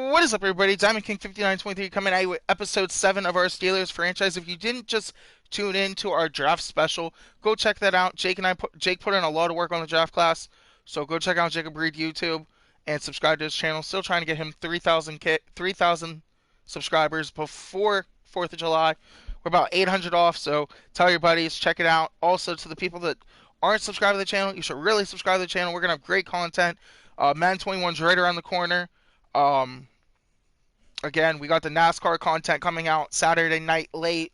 What is up, everybody? Diamond King 5923 coming at you with episode 7 of our Steelers franchise. If you didn't just tune in to our draft special, go check that out. Jake put in a lot of work on the draft class, so go check out Jacob Reed YouTube and subscribe to his channel. Still trying to get him 3,000 subscribers before 4th of July. We're about 800 off, so tell your buddies, check it out. Also, to the people that aren't subscribed to the channel, you should really subscribe to the channel. We're going to have great content. Madden 21's right around the corner. Again, we got the NASCAR content coming out Saturday night late.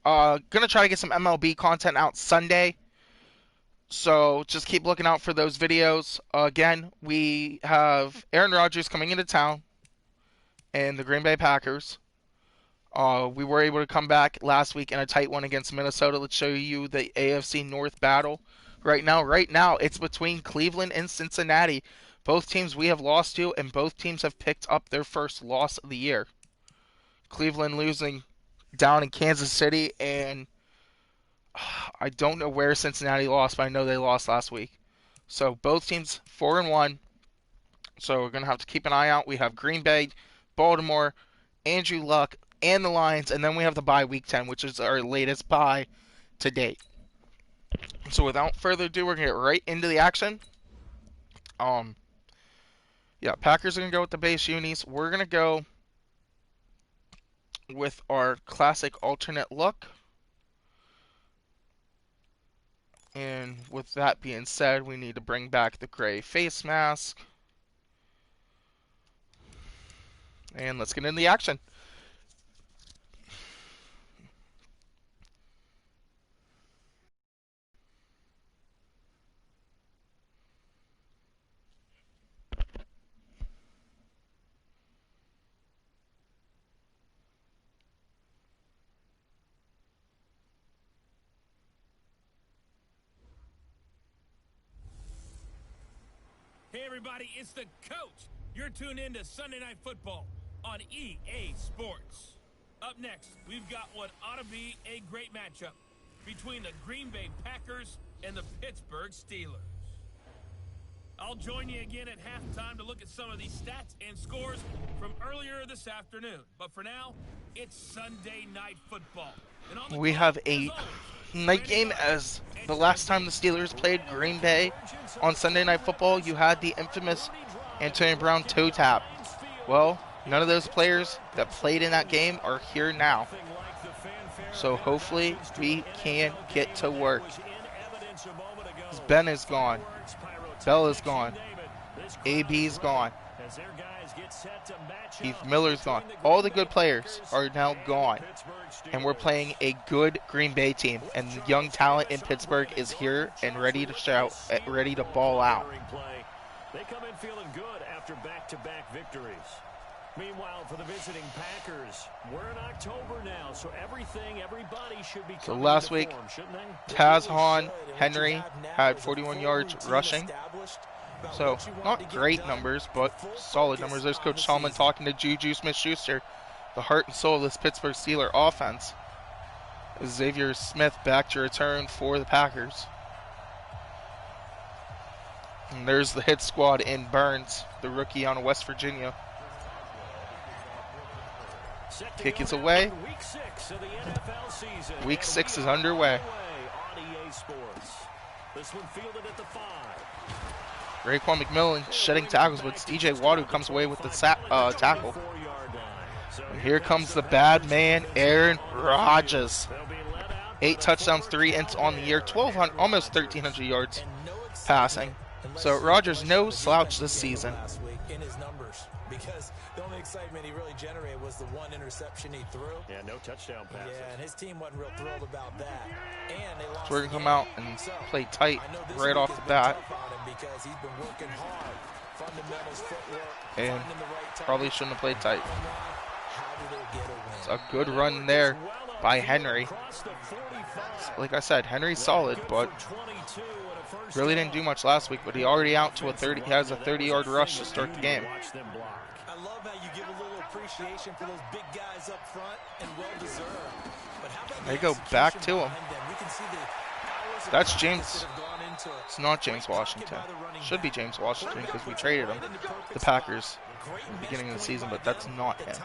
Gonna try to get some MLB content out Sunday. So just keep looking out for those videos. Again, we have Aaron Rodgers coming into town and the Green Bay Packers. We were able to come back last week in a tight one against Minnesota. Let's show you the AFC North battle. Right now, it's between Cleveland and Cincinnati. Both teams we have lost to, and both teams have picked up their first loss of the year. Cleveland losing down in Kansas City, and I don't know where Cincinnati lost, but I know they lost last week. So both teams 4-1. So we're going to have to keep an eye out. We have Green Bay, Baltimore, Andrew Luck, and the Lions, and then we have the bye week 10, which is our latest bye to date. So without further ado, we're going to get right into the action. Yeah, Packers are going to go with the base unis. We're going to go with our classic alternate look. And with that being said, we need to bring back the gray face mask. And let's get into the action. Hey everybody, it's the coach. You're tuned in to Sunday Night Football on EA Sports. Up next, we've got what ought to be a great matchup between the Green Bay Packers and the Pittsburgh Steelers. I'll join you again at halftime to look at some of these stats and scores from earlier this afternoon. But for now, it's Sunday Night Football. We have a night game as the last time the Steelers played Green Bay on Sunday Night Football, you had the infamous Antonio Brown toe tap. Well, none of those players that played in that game are here now. So hopefully we can get to work. Ben is gone. Bell is gone. AB's gone. Heath Miller's gone. All the good players are now gone. And we're playing a good Green Bay team. And the young talent in Pittsburgh is here and ready to shout, ready to ball out. They come in feeling good after back-to-back victories. Meanwhile, for the visiting Packers, we're in October now, so everybody should be. So last week, Taz Henry had 41 yards rushing. So, not great numbers, but solid numbers. There's Coach Tallman talking to Juju Smith-Schuster, the heart and soul of this Pittsburgh Steelers offense. Xavier Smith back to return for the Packers. And there's the hit squad in Burns, the rookie out of West Virginia. Kick is away. Week 6 is underway. Raekwon McMillan shedding tackles, but it's DJ Watt who comes away with the tackle. And here comes the bad man, Aaron Rodgers. 8 touchdowns, 3 ints on the year, almost 1,300 yards passing. So Rodgers no slouch this season. Because the only excitement he really generated was the one interception he threw. Yeah, no touchdown passes. Yeah, and his team wasn't real thrilled about that. And they lost. So we're going to come out and play tight right off the bat. Because he's been working hard. Fundamentals, footwork, and probably shouldn't have played tight. It's a good run run there by Henry. Like I said, Henry's solid, but really didn't do much last week, but he already out to he has a 30-yard rush to start the game. I love how you give a little appreciation for those big guys up front and well deserved. But how about they go back to him. You can see the power That's James. It's not James Washington. Should be James Washington because we traded him. The Packers in the beginning of the season, but that's not him.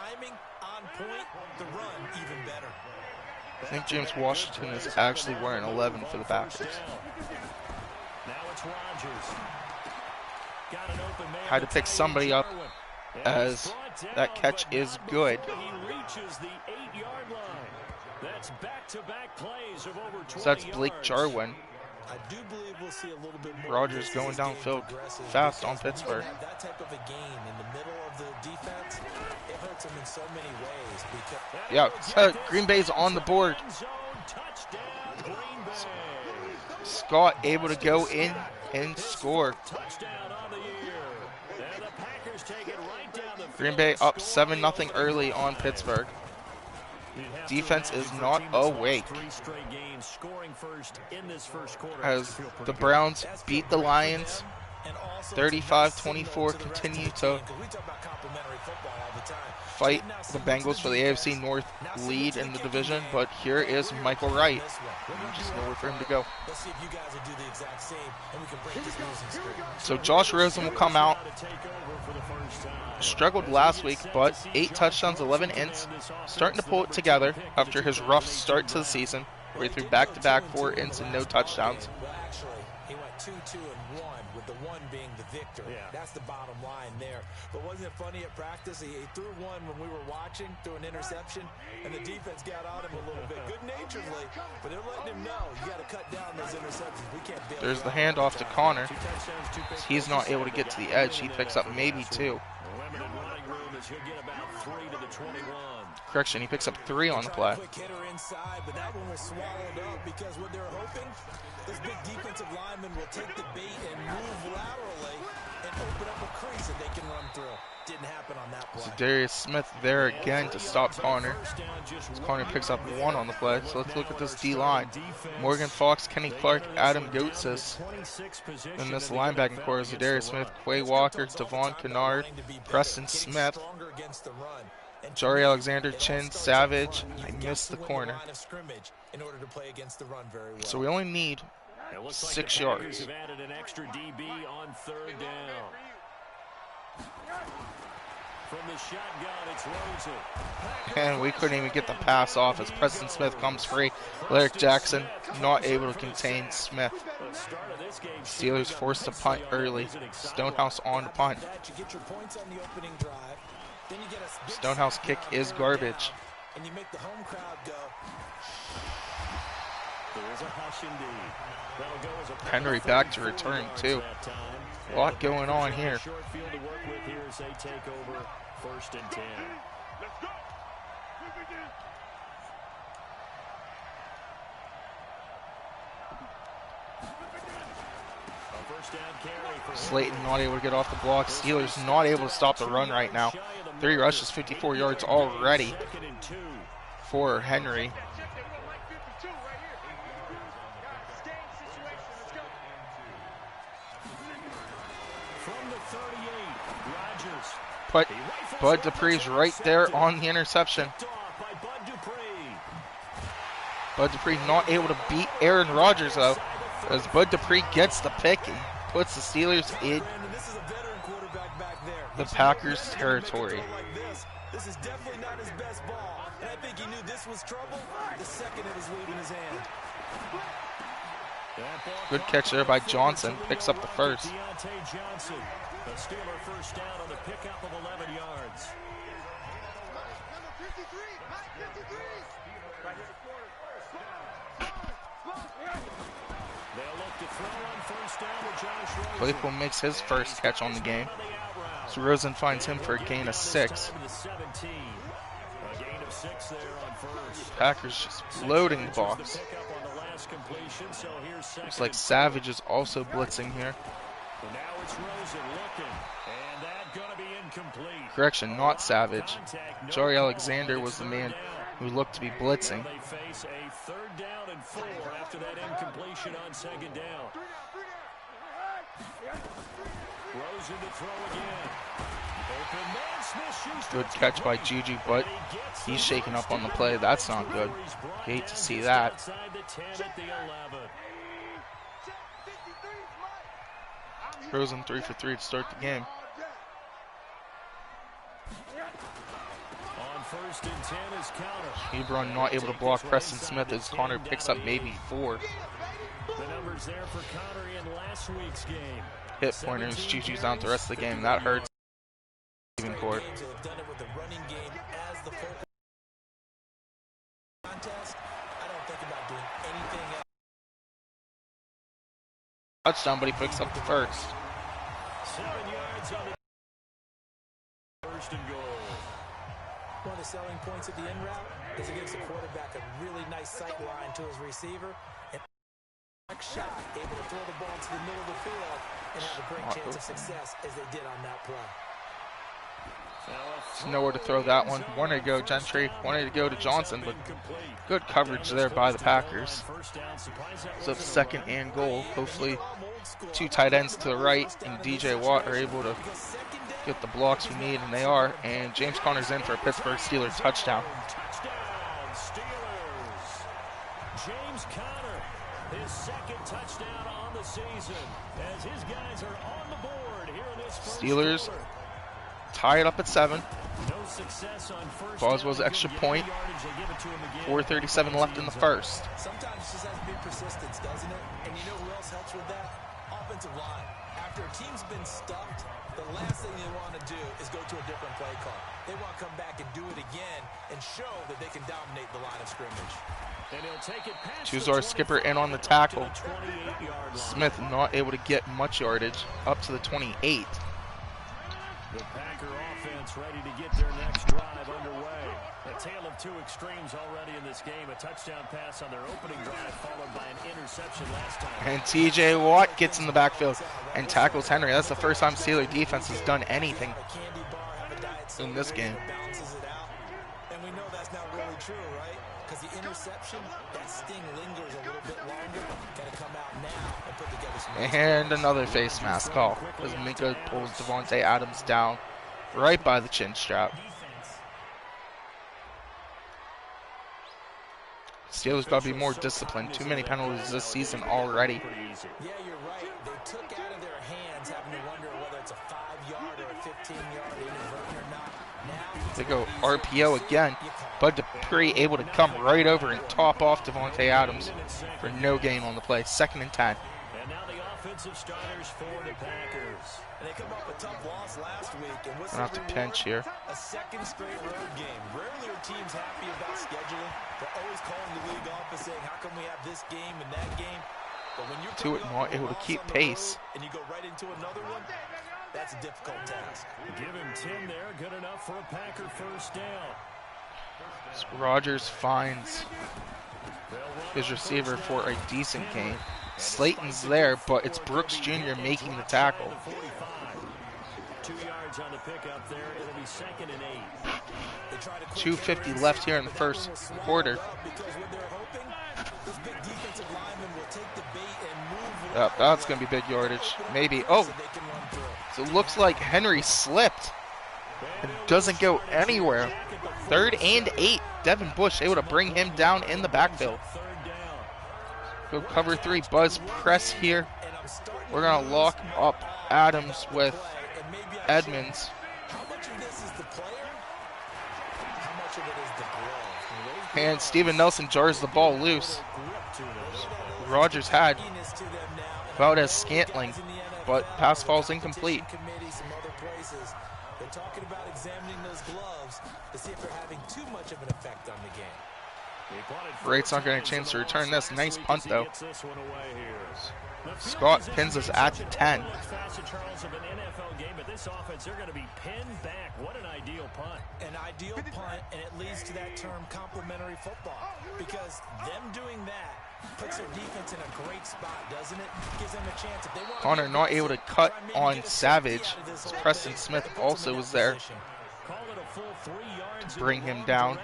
I think James Washington is actually wearing 11 for the Packers. Had to pick somebody up as that catch is good. So that's Blake Jarwin. I do believe we'll see a little bit more. Rodgers going downfield fast on Pittsburgh. That type of a gain in the middle of the defense, it hurts them in so many ways. Yeah, Green Bay's on the board. Scott able to go in and score. Green Bay up 7-0 early on Pittsburgh. Defense is not awake as the Browns beat the Lions 35-24, continue to fight the Bengals for the AFC North lead in the division, but here is Michael Wright. Just nowhere for him to go. So Josh Rosen will come out. Struggled last week, but 8 touchdowns, 11 ints. Starting to pull it together after his rough start to the season, where he threw back-to-back 4 ints and no touchdowns. Well, actually, he went 2-2-1, with the 1 being the victor. Yeah. That's the bottom line there. But wasn't it funny at practice? He threw one when we were watching, threw an interception, and the defense got on him a little bit, good-naturedly. But they're letting him know, you got to cut down those interceptions. We can't bail. There's the handoff to Connor. He's not able to get to the edge. He picks up maybe 2. Correction, he picks up 3 on the play. Quick hitter inside, but that one was swallowed up because what they're hoping, this big defensive lineman will take the bait and move laterally and open up a crease that they can run through. Didn't happen on that play. So Darius Smith there again to stop Connor. Connor picks up 1 on the play. So let's look at this D-line. Morgan Fox, Kenny Clark, Adam Goetz. In this linebacking core is Darius Smith, Quay Walker, Devon Kennard, Preston Smith, Jari Alexander, Chin, Savage. I missed the corner. So we only need 6 yards. And we couldn't even get the pass off as Preston Smith comes free. Larry Jackson not able to contain Smith. Steelers forced to punt early. Stonehouse on to punt. Stonehouse kick is garbage. And you make the home crowd go. Henry back to return too. A lot going on here. Slayton not able to get off the block. Steelers not able to stop the run right now. 3 rushes, 54 yards already for Henry. But Bud Dupree's right there on the interception. Bud Dupree not able to beat Aaron Rodgers though, as Bud Dupree gets the pick and puts the Steelers in the Packers' territory. This is definitely not his best ball, and I think he knew this was trouble the second it was leaving his hand. Good catch there by Johnson. Picks up the first. The Steeler first down on the pickup of 11 yards. Claypool makes his first catch on the game. So Rosen finds him for a gain of 6. Packers just loading the box. Looks like Savage is also blitzing here. Correction, not Savage. Jari Alexander was the man who looked to be blitzing. They face a 3rd down and 4 after that incompletion on 2nd down. Rosen to throw again. Open man, Smith. Good catch by Juju, but he's shaking up on the play. That's not good. Hate to see that. Rosen 3 for 3 to start the game. On 1st and 10 is counter. Ebron not able to block Preston Smith as Connor picks up maybe 4. The numbers there for Connor in last week's game. Hit pointers, Juju's out the rest of the game. That hurts. Even court. Touchdown, but he picks up the first. 7 yards on the 1st and goal. One of the selling points of the in route is it gives the quarterback a really nice sight line to his receiver. And shot, able to throw the ball into the middle of the field and have a great chance of success as they did on that play. Nowhere to throw that one. Wanted to go Gentry, wanted to go to Johnson, but good coverage there by the Packers. So 2nd and goal. Hopefully 2 tight ends to the right and DJ Watt are able to get the blocks we need, and they are. And James Conner's in for a Pittsburgh Steelers touchdown. Touchdown, Steelers. James Conner, his 2nd touchdown on the season, as his guys are on the board here in this first Steelers quarter. tie it up at 7. No success on first Boswell's down. extra Give point. the yardage, they give it to him again. 4:37 left in the first. Sometimes it just has to be persistence, doesn't it? And you know who else helps with that? Offensive line. After a team's been stuffed, the last thing they want to do is go to a different play call. They want to come back and do it again and show that they can dominate the line of scrimmage. And he'll take it past Choose the our skipper in on the tackle. to the 28-yard line. Smith not able to get much yardage up to the 28. The Packer offense ready to get their next drive underway. A tale of 2 extremes already in this game. A touchdown pass on their opening drive followed by an interception last time. And TJ Watt gets in the backfield and tackles Henry. That's the first time Steeler defense has done anything in this game. And we know that's not really true, right? Because the interception, that sting lingers a little bit longer. Got to come out now and put together some. And another face mask call as Minka pulls Devontae Adams down right by the chin strap. Steelers got to be more disciplined. Too many penalties this season already. Yeah, you're right. They took out of their hands having to wonder whether it's a 5-yard or a 15-yard inadvertent or not. Now They go RPO again. Bud Dupree able to come right over and top off Devontae Adams for no gain on the play. 2nd and 10. And now the offensive starters for the Packers. And they come up with a tough loss last week. And what's Gonna have to pinch here. A 2nd straight road game. Rarely are teams happy about scheduling. They're always calling the league off and saying, how come we have this game and that game? But when you're Tuitt not able to keep pace. and you go right into another one, that's a difficult task. Give him 10 there. Good enough for a Packer first down. Rodgers finds his receiver for a decent gain. Slayton's there, but it's Brooks Jr. making the tackle. 2 yards on the pickup there. It'll be 2nd and 8. 2:50 left here in the first quarter. Yep, that's going to be big yardage. Maybe. Oh, so it looks like Henry slipped. It doesn't go anywhere. 3rd and 8. Devin Bush able to bring him down in the backfield. Go cover 3. Buzz press here. We're going to lock up Adams with Edmonds. And Steven Nelson jars the ball loose. Rodgers had Valdez-Scantling, but pass falls incomplete. They're talking about examining those gloves to see if they're having too much of an effect on the game. Wright's not getting a chance to return this. Nice punt, though. Scott pins us at the 10. This offense, they're going to be pinned back. What an ideal punt. An ideal punt, and it leads to that term complementary football. Because them doing that puts their defense in a great spot, doesn't it? Gives them a chance. If they want Connor not able to cut on Savage. Preston Smith also was there to bring him down.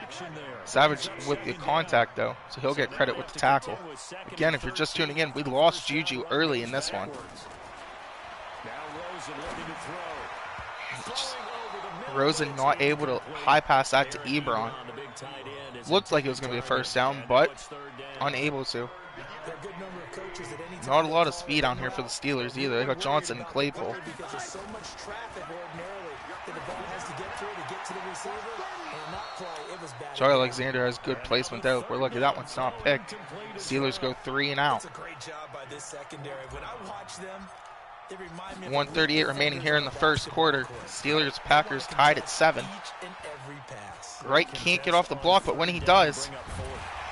Savage with the contact, though, so he'll get credit with the tackle. Again, if you're just tuning in, we lost Juju early in this one. Rosen not able to high pass that to Ebron. Looked like it was going to be a first down, but unable to. a good number of coaches at any Not time a they lot of call speed it, on here for the Steelers either. They got Johnson and Claypool. because there's so much traffic ordinarily that the ball has to get through to get to the receiver. And in that play, it was bad. Joey Alexander has good placement there. We're lucky that one's not picked. Steelers go 3 and out. It's a great job by this secondary. When I watch them, they remind me of 1:38 remaining here in the first quarter. Steelers Packers tied at 7. each and every pass. Wright can't get off the block, but when he does,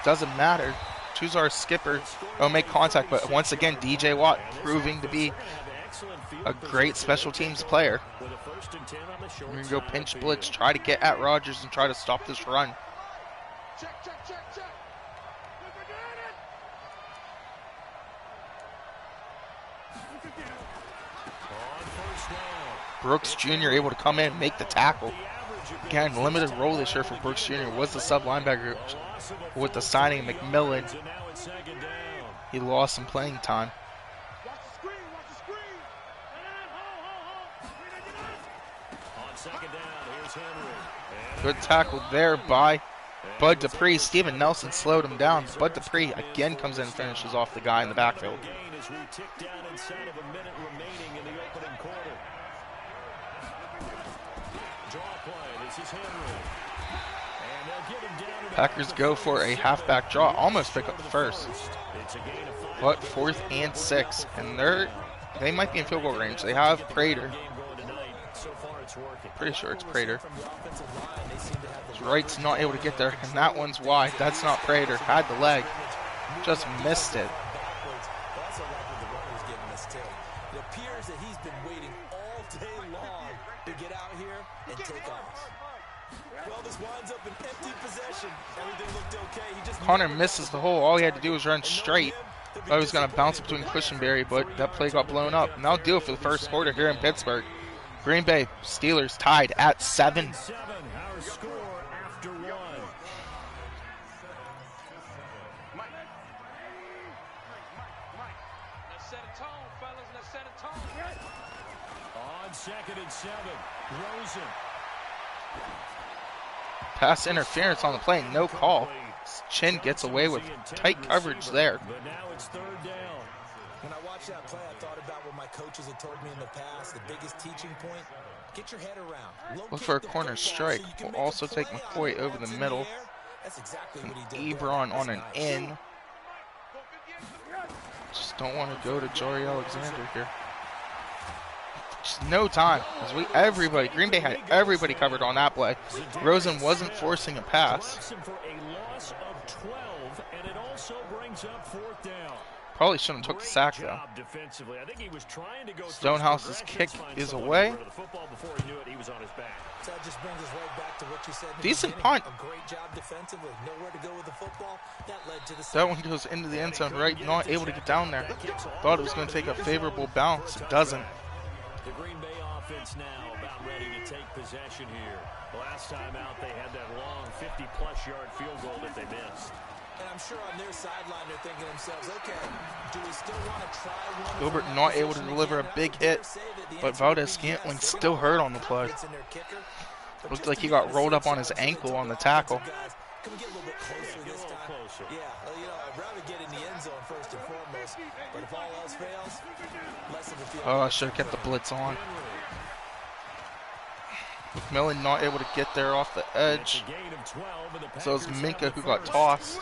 doesn't matter. Choose our skipper. Oh, make contact, but once again, DJ Watt proving to be a great special teams player. We're going to go pinch blitz, try to get at Rodgers and try to stop this run. Brooks Jr. able to come in and make the tackle. Again, limited role this year for Brooks Jr. was the sub linebacker with the signing of McMillan. He lost some playing time. Good tackle there by Bud Dupree. Steven Nelson slowed him down. Bud Dupree again comes in and finishes off the guy in the backfield. Packers go for a halfback draw, almost pick up the first. But 4th and 6, and they might be in field goal range. They have Prater. Pretty sure it's Prater. Wright's not able to get there, and that one's wide. That's not Prater. Had the leg. Just missed it. It appears that he's been waiting all day long to get out here and take off. Well, this winds up an empty possession. Everything looked okay. He just Connor misses the hole. All he had to do was run straight. Thought he was going to bounce between Cushenberry, but that play got blown up. And that'll do it for the first quarter here in Pittsburgh. Green Bay Steelers tied at 7. Our score after 1. Let's set a tone, fellas. Let's set a tone. On 2nd and 7, Rosen. Pass interference on the play, no call. Chin gets away with tight coverage there. But now it's 3rd down. When I watched that play, I thought about what my coaches had told me in the past. The biggest teaching point, get your head around. Look for a corner strike. We'll also take McCoy over the middle. That's exactly what he And did. Ebron on an in. Just don't want to go to Jory Alexander here. Just no time. Green Bay had everybody covered on that play. Rosen wasn't forcing a pass. For a loss of 12, and it also brings up 4th down. Probably shouldn't have took the sack though. Defensively. I think he was trying to go Stonehouse's kick is away. the football before he knew it, he was on his back. So that just brings us right back to what you said. Decent punt. A great job defensively. Nowhere to go with the football. That led to the That one goes into the end zone, right? Not able to get down there. Thought it was going to take a favorable bounce. It doesn't. The Green Bay offense now about ready to take possession here. Last time out, they had that long 50-plus yard field goal that they missed. And I'm sure on their sideline they're thinking to themselves, okay, do we still want to try one? Gilbert not able to deliver a big hit, but Valdez-Scantling still hurt on the play. Looked like he got rolled up on his ankle on the tackle. Can we get a little bit closer this time? Yeah, well, I'd rather get in the end zone first and foremost, but if all else fails, less of a field. Oh, I should have kept the blitz on. McMillan not able to get there off the edge. So it's Minka who got tossed.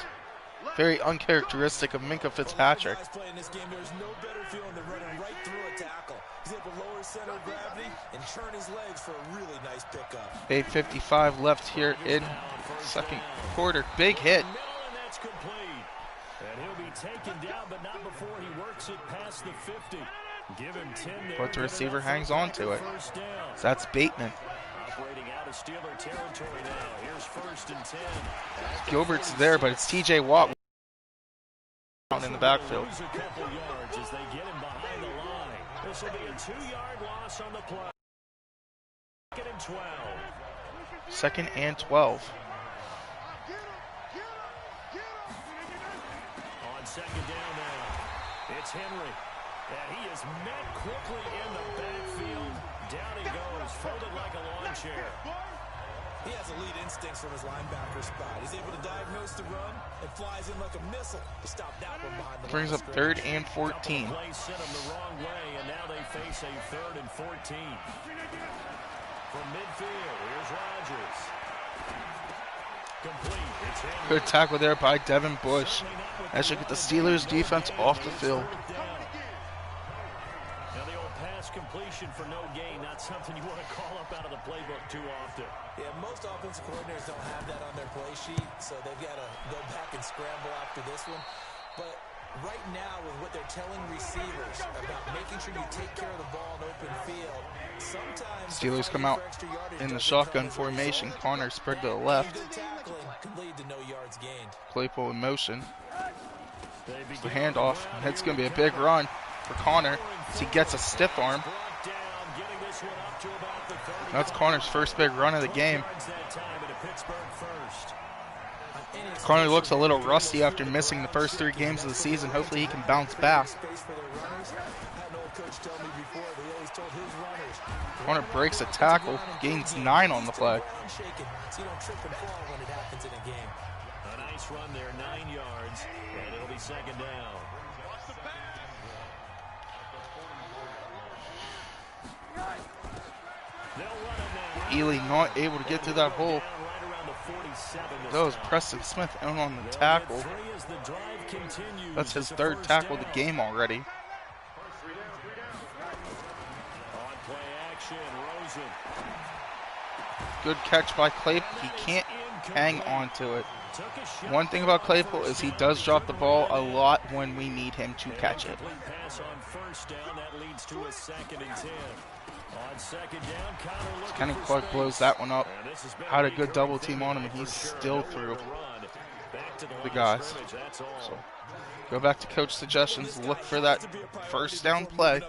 Very uncharacteristic of Minka Fitzpatrick. There's no better feeling than running right through a tackle. He's able to lower center of gravity and turn his legs for a really nice pickup. 8:55 left here in second quarter. Big hit. And that's complete. And he'll be taken down, but not before he works it past the 50. Give him 10 there. But the receiver hangs on to it. So that's Bateman. Operating out of Steeler territory now. Here's 1st and 10. Gilbert's there, but it's TJ Watt in the backfield. Lose a couple yards as they get him behind the line. This will be a 2-yard loss on the play. 2nd and 12. 2nd and 12. On 2nd down now, it's Henry. And he is met quickly in the backfield. Down he goes, folded like a lawn chair. He has elite instincts from his linebacker spot. He's able to diagnose the run and flies in like a missile to stop that one behind the Brings line up of third scrimmage. and 14. Plays sent him the wrong way, and now they face a 3rd and 14. From midfield, here's Rodgers. Complete. It's Henry. Good tackle there by Devin Bush. That should get the Steelers defense off the field. Now the old pass completion for no gain, not something you want to call up out of the playbook too often. Yeah, most offensive coordinators don't have that on their play sheet, so they've got to go back and scramble after this one. But right now, with what they're telling receivers about making sure you take care of the ball in open field, sometimes Steelers come out in the shotgun formation. Connor spread to the left. can lead to no yards gained. Claypool in motion. It's the handoff. It's going to be a big run for Connor as he gets a stiff arm. That's Connor's first big run of the game. Connor looks a little rusty after missing the first 3 games of the season. Hopefully he can bounce back. Connor breaks a tackle, gains 9 on the play. A nice run there, 9 yards, and it'll be 2nd down. Ely not able to get through that hole. That was Preston Smith in on the tackle. That's his 3rd tackle of the game already. On play action, Rosen. Good catch by Claypool. He can't hang on to it. One thing about Claypool is he does drop the ball a lot when we need him to catch it. Pass on 1st down, that leads to a 2nd and 10. On 2nd down, Connor Kenny Clark blows that one up. Had a good double team on him, and he's still through the guys. So go back to coach suggestions. Look for that 1st down play.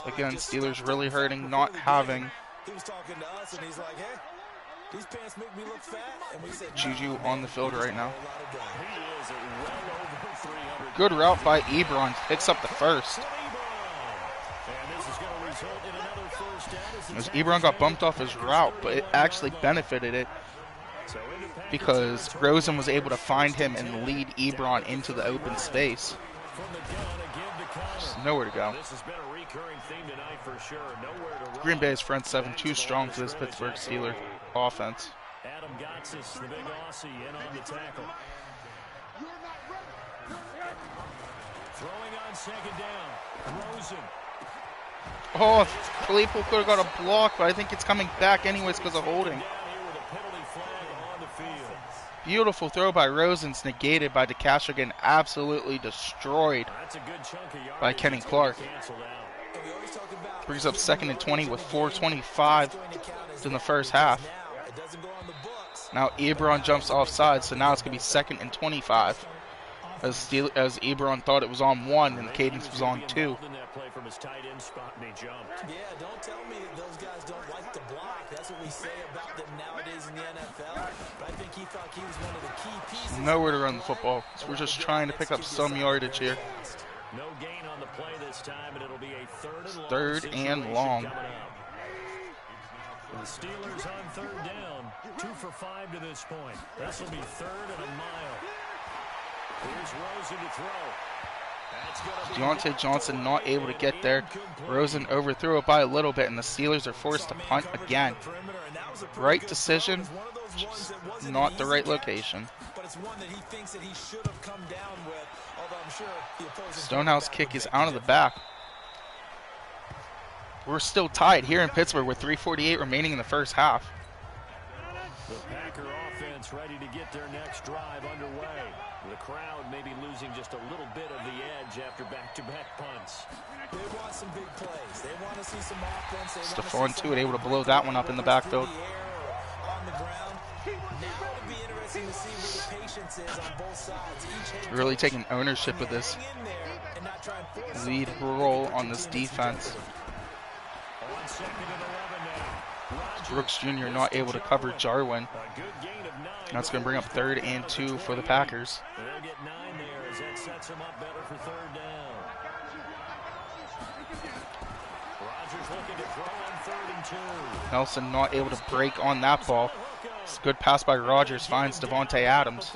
Again, Steelers really hurting not having Juju on the field right now. Good route by Ebron. Picks up the 1st. As Ebron got bumped off his route, but it actually benefited it because Rosen was able to find him and lead Ebron into the open space. There's nowhere to go. Green Bay's front 7 too strong for this Pittsburgh Steelers offense. Adam Gotsis, the big Aussie, in on the tackle. Throwing on 2nd down, Rosen. Oh, Claypool could have got a block, but I think it's coming back anyways because of holding. Beautiful throw by Rosen's negated by DeCastro, getting absolutely destroyed by Kenny Clark. Brings up 2nd and 20 with 4:25 in the first half. Now Ebron jumps offside, so now it's going to be 2nd and 25. As Ebron thought it was on 1 and Cadence was on 2. Yeah, don't tell me that those guys don't like to block. That's what we say about them nowadays in the NFL. But I think he thought he was one of the key pieces. Nowhere to run the football. So we're just trying to pick up some yardage here. No gain on the play this time, and it'll be a 3rd and long. The Steelers on 3rd down, 2 for 5 to this point. This will be 3rd and a mile. Here's Rosen to throw. Deontay Johnson not able to get there. Rosen overthrew it by a little bit, and the Steelers are forced to punt again. Right decision, just not the right location. Stonehouse kick is out of the back. We're still tied here in Pittsburgh with 3:48 remaining in the first half. The Packer offense ready to get their next drive underway. The crowd maybe losing just a little bit of the edge after back-to-back punts. They want some big plays. They want to see some offense. Stephon Tuitt able to blow that one up in the backfield. Really taking ownership of this lead role on this defense. Brooks Jr. not able to cover Jarwin. That's going to bring up 3rd and 2 for the Packers. They'll get 9 there as that sets them up better for 3rd down. Rodgers looking to throw on 3rd and Nelson not able to break on that ball. It's a good pass by Rogers, finds Devontae Adams.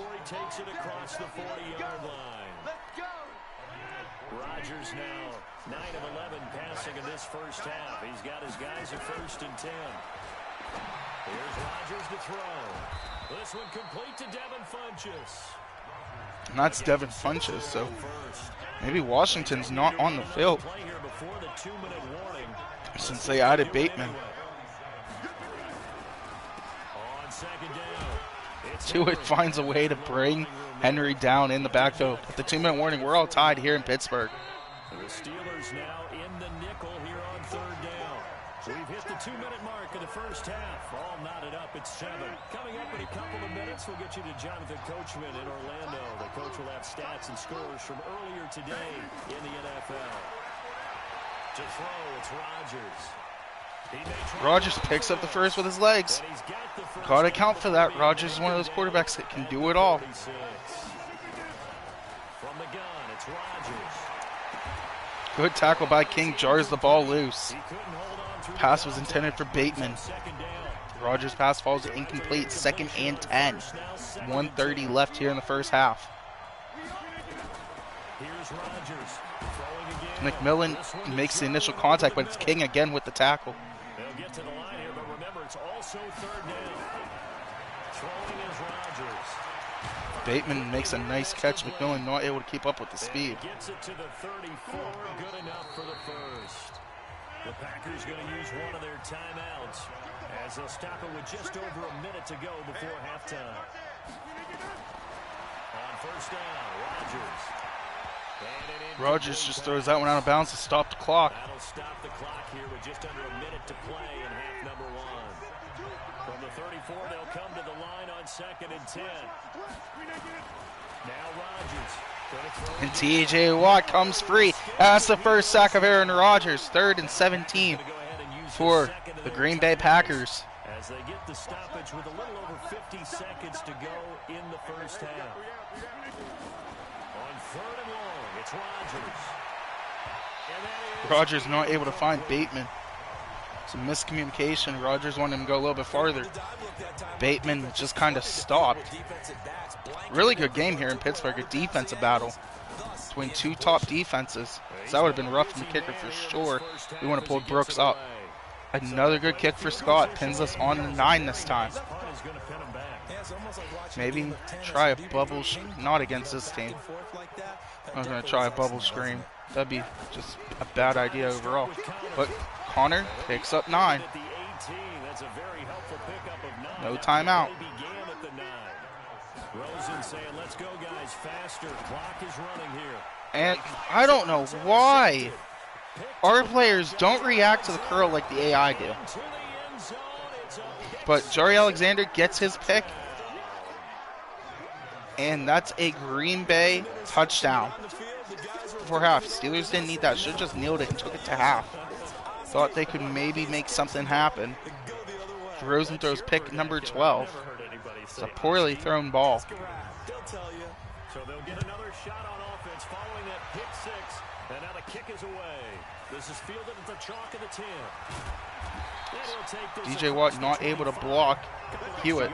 Rogers now 9 of 11 passing in this first half. He's got his guys at 1st and 10. Here's Rogers to throw. This one complete to Devin Funchess. And that's Devin Funchess, so maybe Washington's not on the field since they added Bateman. Tuitt finds a way to bring Henry down in the backfield. At the 2-minute warning, we're all tied here in Pittsburgh. The Steelers now in the nickel here on 3rd down. We've hit the 2-minute mark of the first half. All knotted up at 7. Coming up in a couple of minutes, we'll get you to Jonathan Coachman in Orlando. The coach will have stats and scores from earlier today in the NFL. To throw, it's Rogers. Rogers picks up the first with his legs. Got to account for that. Rogers is one of those quarterbacks that can do it all. From the gun, it's Rogers. Good tackle by King, jars the ball loose. Pass was intended for Bateman. Rogers' pass falls incomplete, 2nd and 10. 1:30 left here in the first half. McMillan makes the initial contact, but it's King again with the tackle. They'll get to the line here, but remember, it's also 3rd down. Throwing is Rogers. Bateman makes a nice catch. McMillan not able to keep up with the speed. Gets it to the 34, good enough for the first. The Packers going to use one of their timeouts as they'll stop it with just over a minute to go before halftime. On 1st down, Rogers. Rogers just throws that one out of bounds to stop the clock. That'll stop the clock here with just under a minute to play in half number 1. From the 34, they'll come to the line on 2nd and 10. Now Rogers. And T.J. Watt comes free. That's the first sack of Aaron Rodgers. 3rd and 17 for the Green Bay Packers. As they get the stoppage with a little over 50 seconds to go in the first half. On 3rd and long, it's Rogers. Rogers not able to find Bateman. Some miscommunication. Rogers wanted him to go a little bit farther. Bateman just kind of stopped. Really good game here in Pittsburgh. A defensive battle between 2 top defenses. So that would have been rough from the kicker for sure. We want to pull Brooks up. Another good kick for Scott. Pins us on the 9 this time. Maybe try a bubble. Not against this team. I'm going to try a bubble screen. That'd be just a bad idea overall. But Connor picks up 9. No timeout. Rosen saying, let's go guys, faster. Clock is running here. And I don't know why our players don't react to the curl like the AI do. But Jari Alexander gets his pick. And that's a Green Bay touchdown. Before half. Steelers didn't need that. Should have just kneeled it and took it to half. Thought they could maybe make something happen. Rosen throws pick number 12. It's a poorly thrown ball. So they'll get another shot on offense following that pick 6. And now the kick is away. This is fielded at the chalk of the 10. DJ Watt not able to block Hewitt.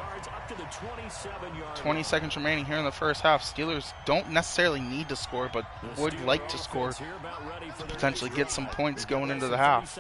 20 seconds remaining here in the first half. Steelers don't necessarily need to score, but would like to score to potentially get some points going into the half.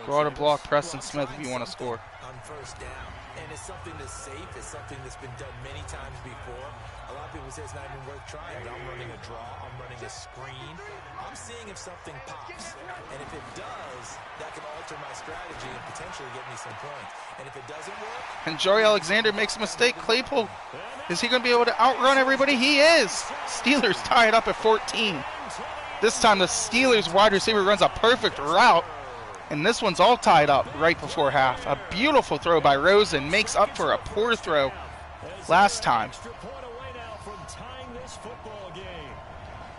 Broader block Preston Smith if you want to score. On 1st down. And it's something that's safe. It's something that's been done many times before. A lot of people say it's not even worth trying. I'm running a draw. I'm running a screen. I'm seeing if something pops. And if it does, that can alter my strategy and potentially get me some points. And if it doesn't work... And Jari Alexander makes a mistake. Claypool, is he going to be able to outrun everybody? He is. Steelers tie it up at 14. This time the Steelers wide receiver runs a perfect route. And this one's all tied up right before half. A beautiful throw by Rosen makes up for a poor throw last time.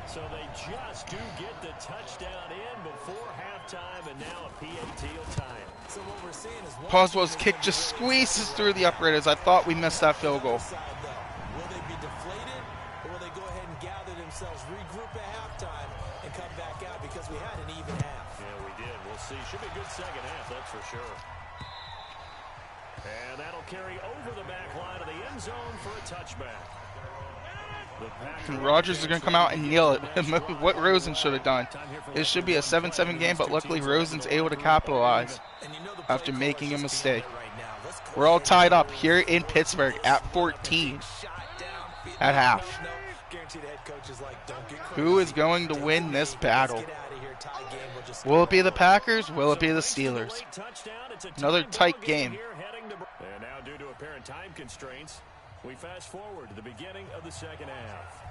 So they just do get the touchdown in before halftime, and now a PAT will tie it. So what we're seeing is Boswell's kick just squeezes through the uprights. I thought we missed that field goal. Will they be deflated, or will they go ahead and gather themselves, regroup at halftime, and come back out because we had an even half? see. Should be a good second half, that's for sure. And that'll carry over the back line of the end zone for a touchback. And Rodgers is going to come out and kneel it. What Rosen should have done. It should be a 7-7 game, but luckily Rosen's able to capitalize after making a mistake. We're all tied up here in Pittsburgh at 14 at half. Who is going to win this battle? Will it be the Packers? Will it be the Steelers? Another tight game. And now, due to apparent time constraints, we fast forward to the beginning of the second half.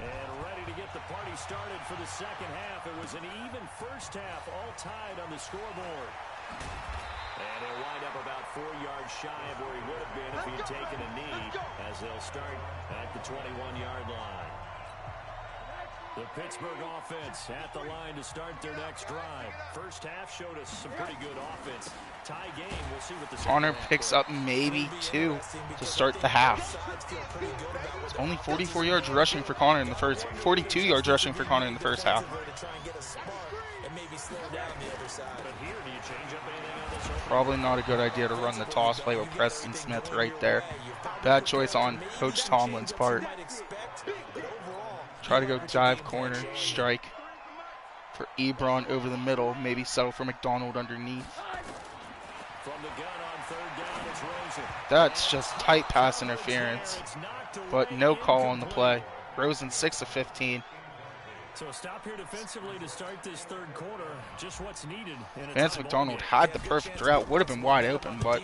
And ready to get the party started for the second half. It was an even first half, all tied on the scoreboard. And he'll wind up about 4 yards shy of where he would have been if he had taken a knee, as they'll start at the 21-yard line. The Pittsburgh offense at the line to start their next drive. First half showed us some pretty good offense. Tie game, we'll see what the Connor picks up maybe 2 to start the half. It's only 44 yards rushing for Connor in the first, 42 yards rushing for Connor in the first half. Probably not a good idea to run the toss play with Preston Smith right there. Bad choice on Coach Tomlin's part. Try to go dive corner, strike for Ebron over the middle, maybe settle for McDonald underneath. That's just tight pass interference, but no call on the play. Rosen 6 of 15. So a stop here defensively to start this third quarter. Just what's needed. Vance McDonald had the perfect route, would have been wide open, but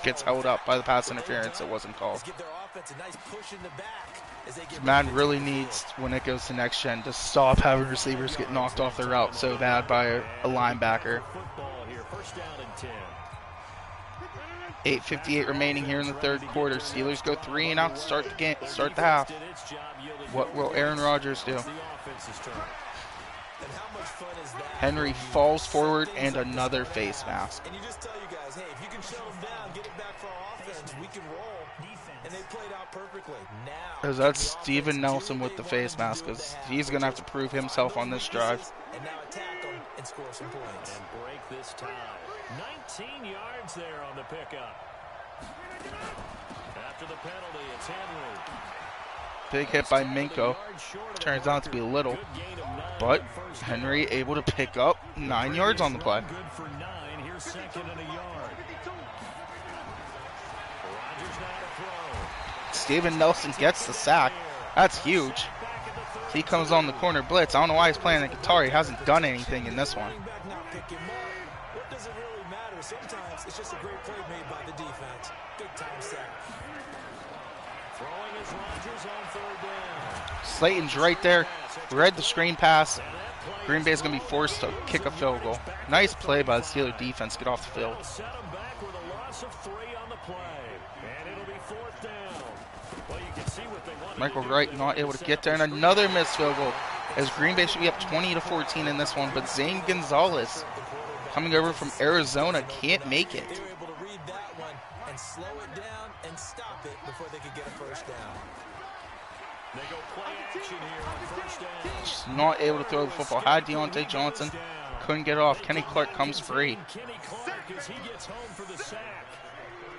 gets held up by the pass interference. It wasn't called. Madden really needs, when it goes to next gen, to stop having receivers get knocked off their route so bad by a linebacker. 8:58 remaining here in the third quarter. Steelers go 3 and out to start the game, start the half. What will Aaron Rodgers do? Henry falls forward and another face mask. And you just tell you guys, hey, if you can shut them down, get it back for our offense, we can roll. And they played out perfectly. Now, that's Steven Nelson with the face mask, because he's going to have to prove himself on this drive. And now attack them and score some points. And break this tie. 19 yards there on the pickup. After the penalty, it's Henry. Big hit by Minko. Turns out to be little, but Henry able to pick up 9 yards on the play. Good for 9. Here's second and a yard. Rodgers now to throw. Steven Nelson gets the sack. That's huge. He comes on the corner blitz. I don't know why he's playing the guitar. He hasn't done anything in this one. What does it really matter? Sometimes it's just a great play made by the defense. Big time sack. Throwing is Rodgers on third down. Slayton's right there. Read the screen pass. Green Bay's going to be forced to kick a field goal. Nice play by the Steelers defense. Get off the field. Set him back with a loss of 3 on the play. And it'll be fourth down. Well, you can see what they want. Michael Wright not able to get there. And another missed field goal. As Green Bay should be up 20-14 in this one. But Zane Gonzalez, coming over from Arizona, can't make it. They were able to read that one and slow it down and stop it before they could get a first down. They go play action here on first down. Just not able to throw the football. Had Deontay Johnson. Couldn't get it off. Kenny Clark comes free. Kenny Clark as he gets home for the sack.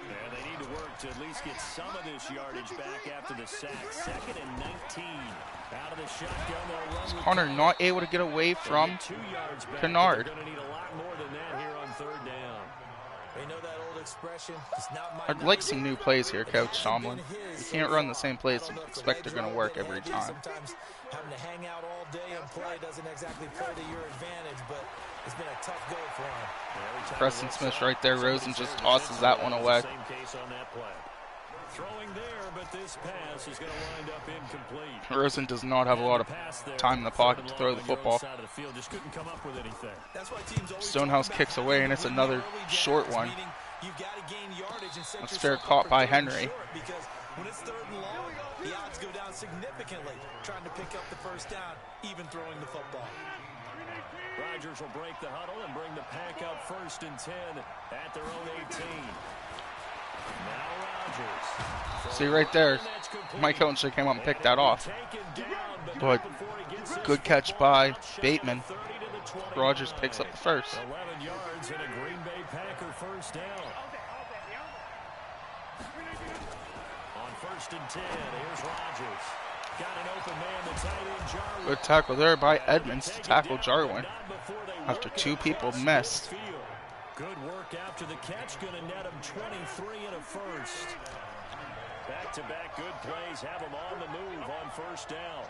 And they need to work to at least get some of this yardage back after the sack. Second and 19. Out of the shotgun, they'll run with Connor not able to get away from 2 yards back. Kennard. They're going to need a lot more than that here on third down. They know that old expression. It's not my I'd like some new plays here, Coach Tomlin. You can't run the same plays and expect they're going to work every time. Sometimes having to hang out all day and play doesn't exactly play to your advantage, but it's been a tough go for him. Preston Smith right there. Rosen just tosses that one away. Same case on that play. Throwing there, but this pass is going to wind up incomplete. Rosen does not have a lot of time in the pocket to throw the football. Just couldn't come up with anything. Stonehouse kicks away, and it's another short one. That's fair caught by Henry. Because when it's third and long, the odds go down significantly trying to pick up the first down, even throwing the football. Rodgers will break the huddle and bring the pack up first and 10 at their own 18. Now Rodgers. See right there, Mike Hilton should have came up and picked that off. But good catch by Bateman. Rogers picks up the first. 11 yards and a Green Bay Packer first down. On 1st and 10, here's Rogers. Got an open man, the tight end Jarwin. Good tackle there by Edmonds to tackle Jarwin after 2 people missed. Good work after the catch, going to net him 23 and a first. Back-to-back good plays have him on the move on 1st down.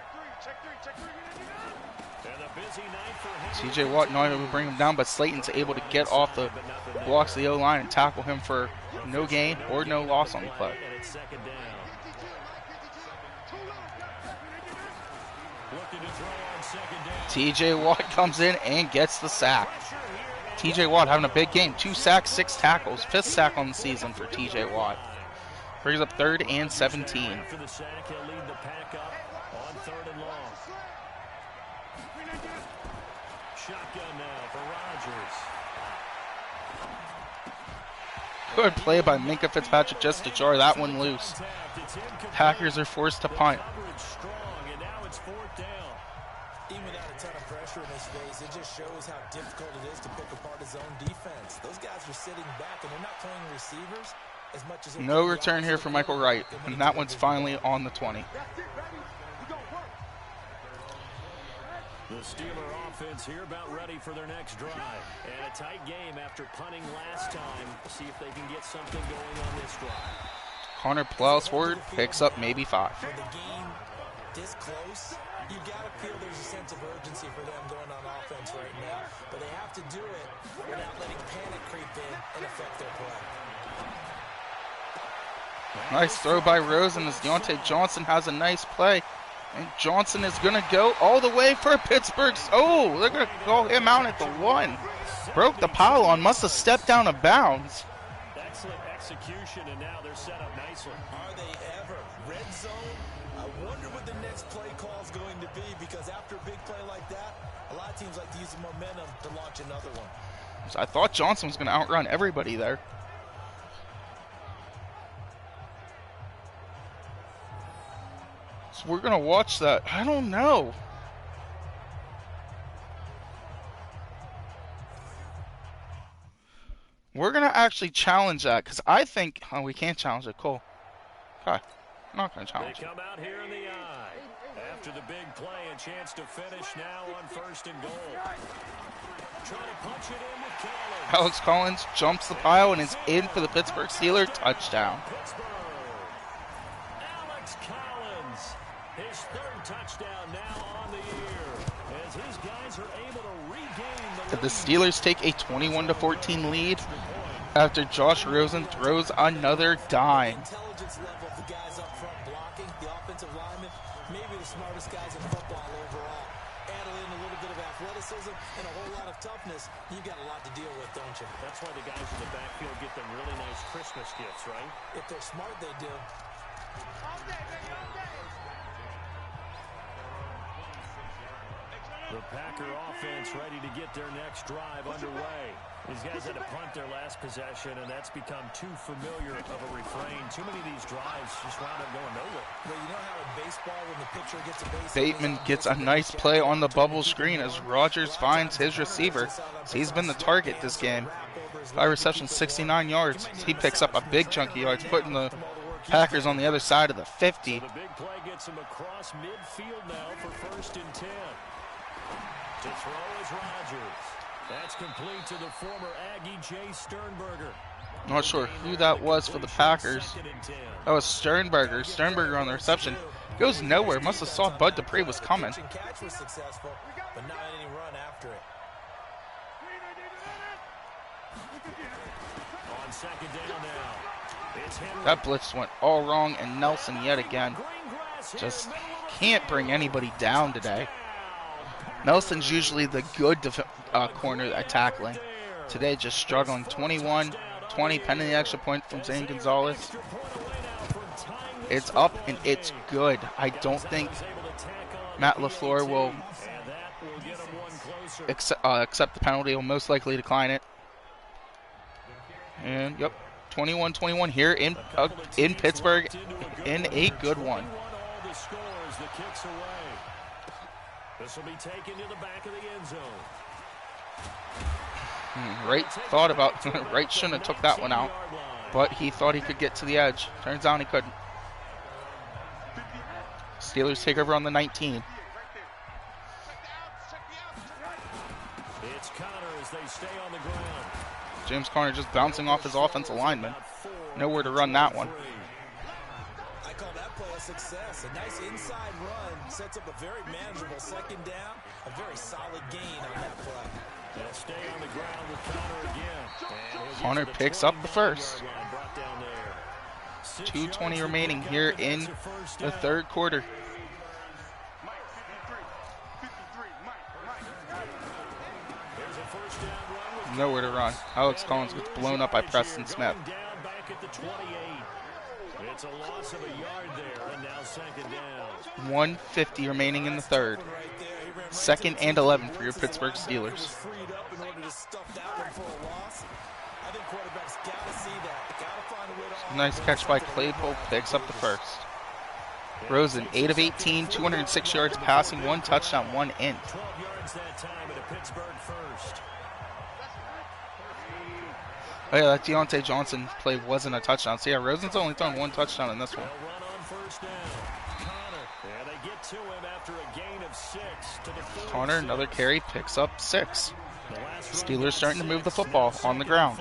And a busy night for him. TJ Watt not able to bring him down, but Slayton's able to get off the blocks of the O-line and tackle him for no gain or no loss on the play. And it's 2nd down. Looking to throw on 2nd down. TJ Watt comes in and gets the sack. TJ Watt having a big game. 2 sacks, 6 tackles. 5th sack on the season for TJ Watt. Brings up 3rd and 17. After the sack, he'll lead the pack up on 3rd and long. Shotgun now for Rogers. Good play by Minkah Fitzpatrick just to jar that one loose. Packers are forced to punt. And now it's 4th down. Even without a ton of pressure in his face, it just shows how difficult it is to pick apart his own defense. Those guys are sitting back, and they're not playing receivers as much as no return here for Michael Wright, and that one's finally on the 20. The Steeler offense here about ready for their next drive. And a tight game after punting last time. See if they can get something going on this drive. Connor plows forward, picks up maybe 5. For the game this close, you got to feel there's a sense of urgency for them going on offense right now. But they have to do it without letting panic creep in and affect their play. Nice throw by Rosen as Deontay Johnson has a nice play. And Johnson is going to go all the way for Pittsburgh's. Oh, they're going to call him out at the 1. Broke the pylon, must have stepped down of bounds. Excellent execution, and now they're set up nicely. Are they ever? Red zone? I wonder what the next play call is going to be, because after a big play like that, a lot of teams like to use the momentum to launch another one. I thought Johnson was going to outrun everybody there. So we're going to watch that. I don't know. We're going to actually challenge that because I think... Oh, we can't challenge it. Cool. Okay. I'm not going to challenge it. They come out here in the eye. After the big play, a chance to finish now on 1st and goal. Trying to punch it in with Collins. Alex Collins jumps the pile and is in for the Pittsburgh Steelers touchdown. Pittsburgh. Alex Collins. His 3rd touchdown now on the year. As his guys are able to regain The Steelers take a 21-14 lead after Josh Rosen throws another dime. Intelligence level of the guys up front blocking, the offensive linemen, maybe the smartest guys in football overall. Add in a little bit of athleticism and a whole lot of toughness, you've got a lot to deal with, don't you? That's why the guys in the backfield get them really nice Christmas gifts, right? If they're smart, they do. The Packer offense ready to get their next drive underway. These guys had to punt their last possession, and that's become too familiar of a refrain. Too many of these drives just wound up going nowhere. Well, you know how in baseball when the pitcher gets a base... Bateman gets a nice play on the bubble screen as Rogers finds his receiver. So he's been the target this game. 5 receptions, 69 yards. He picks up a big chunk of yards, putting the Packers on the other side of the 50. So the big play gets him across midfield now for 1st and 10. To throw is Rogers. That's complete to the former Aggie Jay Sternberger. Not sure who that was for the Packers. That was Sternberger. Sternberger on the reception. Goes nowhere. Must have saw Bud Dupree was coming. Catch was successful, but not any run after it. On 2nd down now. It's Henry. That blitz went all wrong, and Nelson yet again just can't bring anybody down today. Nelson's usually the good corner at tackling. Today just struggling. 21-20, pending the extra point from Zane Gonzalez. It's up and it's good. I don't think Matt LaFleur will accept the penalty. He'll most likely decline it. And yep, 21-21 here in Pittsburgh in a good one. This will be taken to the back of the end zone. Wright thought about Wright shouldn't have took that one out, but he thought he could get to the edge. Turns out he couldn't. Steelers take over on the 19. It's Connor as they stay on the ground. James Conner just bouncing off his offensive lineman. Nowhere to run that one. I call that play a success. A nice inside run sets up a very manageable second down. A very solid gain on that play. They'll stay on the ground with Connor again. Conner picks up the first. 2:20 remaining here in the third quarter. Nowhere to run. Alex Collins gets blown up by Preston Smith. It's a loss of a yard there, and now second down. 1:50 remaining in the third. Second and 11 for your Pittsburgh Steelers. Nice catch by Claypool, picks up the first. Rosen, 8 of 18, 206 yards passing, 1 touchdown, 1 int. 12 yards that time at a Pittsburgh first. Oh yeah, that Deontay Johnson play wasn't a touchdown. So yeah, Rosen's only thrown 1 touchdown in this one. They'll run on first down. Connor, and they get to him after a gain of 6 to the 46. Connor, another carry, picks up 6. Steelers starting to move the football on the ground.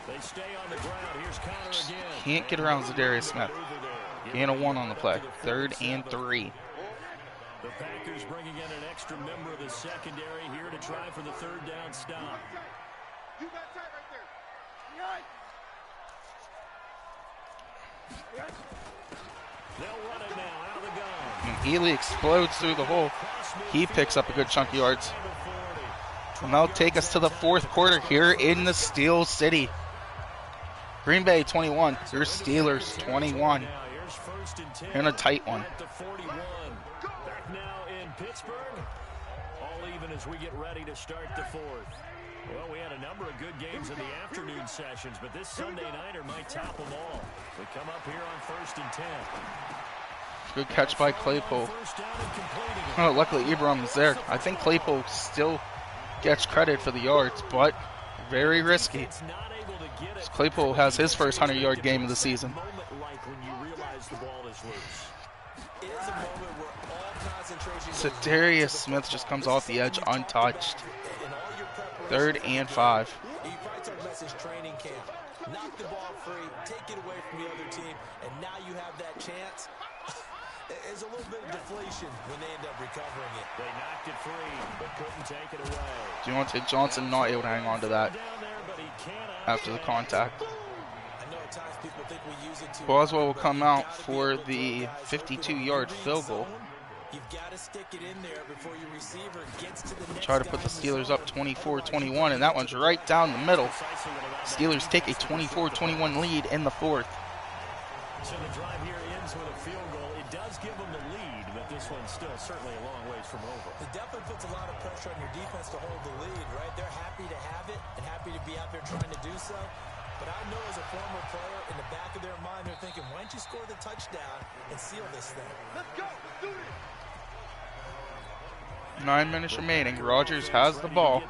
They stay on the ground. Here's Connor again. Can't get around Zadarius Smith. Gain of 1 on the play. 3rd and 3. The Packers bringing in an extra member of the secondary here to try for the third down stop. They'll run it now out of the gun. And Healy explodes through the hole. He picks up a good chunk of yards. And that'll take us to the fourth quarter here in the Steel City. Green Bay 21, your Steelers 21. In a tight one. Back now in Pittsburgh. All even as we get ready to start the fourth. Well, we had a number of good games in the afternoon sessions, but this Sunday nighter might top them all. We come up here on 1st and 10. Good catch by Claypool. Oh, luckily Ebron was there. I think Claypool still gets credit for the yards, but very risky. Claypool has his first 100-yard game of the season. Zadarius Smith just comes off the edge untouched. 3rd and 5. You probably talk about this training camp. Knock the ball free, take it away from the other team, and now you have that chance. There's a little bit of deflation when they end up recovering it. They knocked it free, but couldn't take it away. Deontay Johnson not able to hang on to that after the contact. I know at times people think we use it too. Boswell will come out for the 52-yard field goal. You've got to stick it in there before your receiver gets to the next. Try to put the Steelers up 24-21, and that one's right down the middle. Steelers take a 24-21 lead in the fourth. So the drive here ends with a field goal. It does give them the lead, but this one's still certainly a long ways from over. It definitely puts a lot of pressure on your defense to hold the lead, right? They're happy to have it and happy to be out there trying to do so. But I know as a former player, in the back of their mind, they're thinking, why don't you score the touchdown and seal this thing? Let's go. Do it. 9 minutes remaining. Rodgers has the ball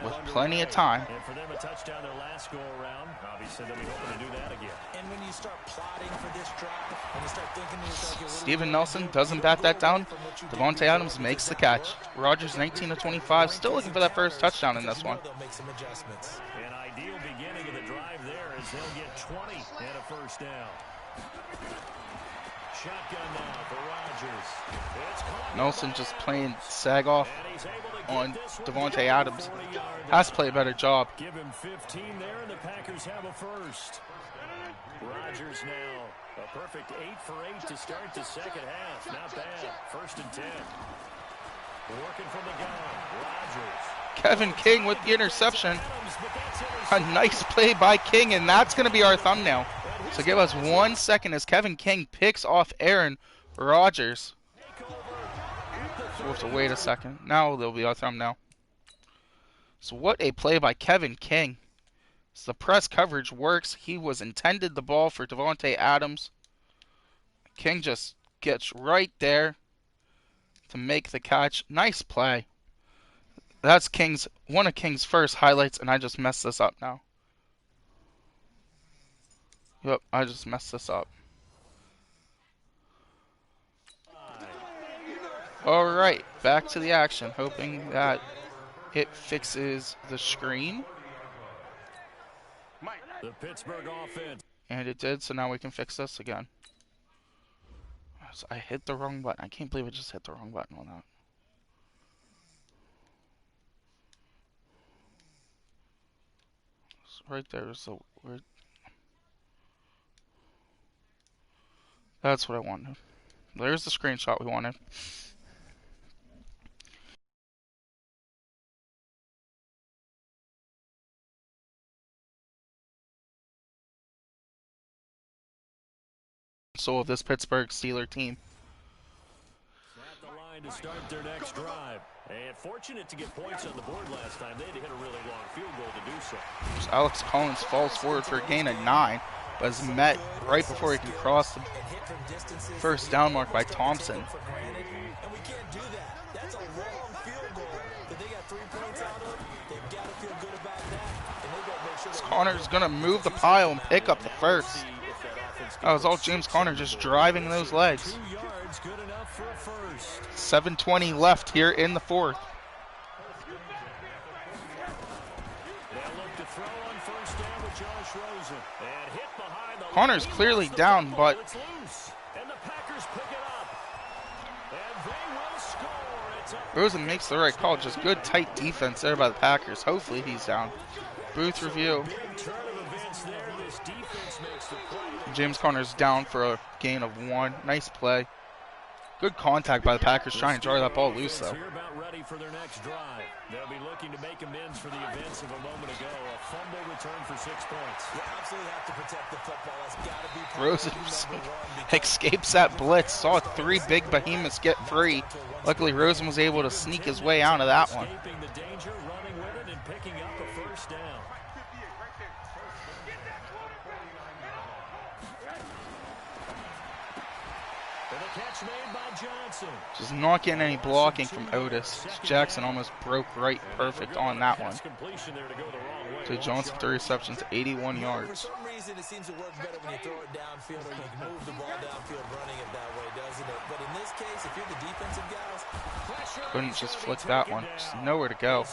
with plenty of time. And for them a touchdown their last go around. Obviously they'll be hoping to do that again. And when you start plotting for this drive, when you start thinking to yourself, Steven Nelson doesn't bat that down. Devontae Adams makes the catch. Rodgers 19 of 25, still looking for that first touchdown in this one. They'll make some adjustments. An ideal beginning of the drive there as they'll get 20 and a first down. Shotgun now for Rodgers. Nelson just playing sag off on Devontae Adams. Has to play a better job. Give him 15 there, and the Packers have a first. Rodgers now a perfect 8 for 8 to start the second half. Not bad. 1st and 10. Working from the gun. Rodgers. Kevin King with the interception. A nice play by King, and that's going to be our thumbnail. So give us 1 second as Kevin King picks off Aaron Rodgers. So we'll have to wait a second. Now there'll be our thumbnail. So what a play by Kevin King. So the press coverage works. He was intended the ball for Devontae Adams. King just gets right there. to make the catch. Nice play. That's one of King's first highlights, and I just messed this up now. Yep, I just messed this up. Alright, back to the action, hoping that it fixes the screen. The Pittsburgh offense. And it did, so now we can fix this again. So I hit the wrong button. I can't believe I just hit the wrong button on that. Right there, so that's what I wanted. There's the screenshot we wanted. So of this Pittsburgh Steelers team. At the line to start their next drive. And fortunate to get points on the board last time. They had to hit a really long field goal to do so. So Alex Collins falls forward for a gain of 9, but is met right before he can cross the first down mark by Thompson. And we can't do that. That's a long field goal that they got 3 points out of. They've got to feel good about that. And they've got to make sure Connor's going to move the pile and pick up the first. That was all James Conner, just driving those legs. 2 yards, good enough for a first. 7:20 left here in the fourth. They'll look to throw on first down with Josh Rosen. And hit behind the Connor's clearly down, but it's loose. And the Packers pick it up. And they will score. It's up. Rosen makes the right call. Just good, tight defense there by the Packers. Hopefully he's down. Booth review. Big turn of events there. This defense makes the play. James Conner's down for a gain of 1. Nice play. Good contact by the Packers trying to draw that ball loose, though. Here about ready for their next drive. They'll be looking to make amends for the events of a moment ago. A fumble return for 6 points. you absolutely have to protect the football. That's got to be Rosen priority #1 escapes that blitz. Saw 3 big behemoths get free. Luckily, Rosen was able to sneak his way out of that one. Escaping the danger, running with it, and picking up a first down. And the catch made by Johnson. Just not getting any blocking from Otis. Jackson almost broke right perfect on that one. Completion there to go the wrong way. So Johnson 3 receptions, 81 For yards. some reason, it seems to work better when you throw it downfield or you can move the ball downfield running it that way, doesn't it? But in this case, if you're the defensive guys, Couldn't just flick that one. Just nowhere to go.